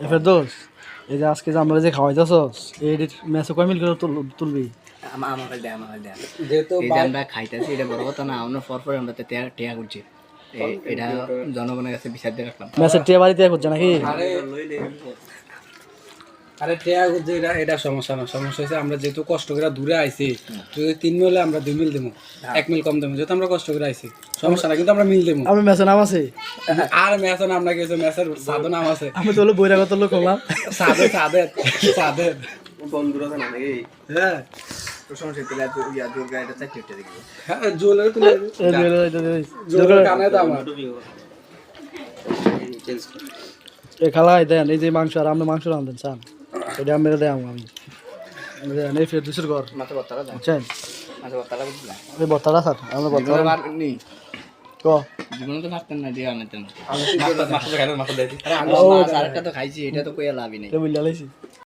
এফের দোষ এই যে আজকে যে আমরা যে খাওয়াইতেছস এই ম্যাচে কয় মিল করে তুলবি আমার দেয়া যেহেতু আমরা খাইতেছি এটা বড় কথা না আমরা পর আমরা টেয়া করছি এটা জনগণের কাছে বিচার দিয়ে রাখলাম ম্যাচের টিয়া বাড়িতে করছে নাকি আরে টেয়া করছে এটা সমস্যা না সমস্যা হয়েছে আমরা যেহেতু কষ্ট করে দূরে আইছি যদি 3 মিল আমরা 2 মিল দেবো 1 মিল কম দেবো যেহেতু আমরা কষ্ট করে আইছি সমস্যা না কিন্তু আমরা মিল দেবো আমি ম্যাচের নাম আছে আর ম্যাচের নাম না গেছে ম্যাচের সাদো নাম আছে আমি তো হলো বৈরাগত লোক হলাম সাদের বন্ধুরা না নাকি হ্যাঁ প্রশংসা দিলে দুর্গা এটা চাকরি উঠে দেখবো হ্যাঁ জুয়েলারি তুলে জুয়েলারি কানে দাও আমার এই খালাই দেন এই যে মাংস আর আমরা মাংস রান্ধেন চান এটা আমি দেয় আমি দেন এই ফের দুশোর ঘর মাথা বত্তারা দেন বুঝছেন মাথা বত্তারা বুঝলা এই বত্তাটা স্যার আমরা বত্তাটা মারনি ক জীবনে তো ভাবতেন না দিয়ে আনতেন মাথা খাইলো মাথা দেয় আরে আমি আরেকটা তো খাইছি এটা তো কইয়া লাভই নেই বুঝলা লাইছি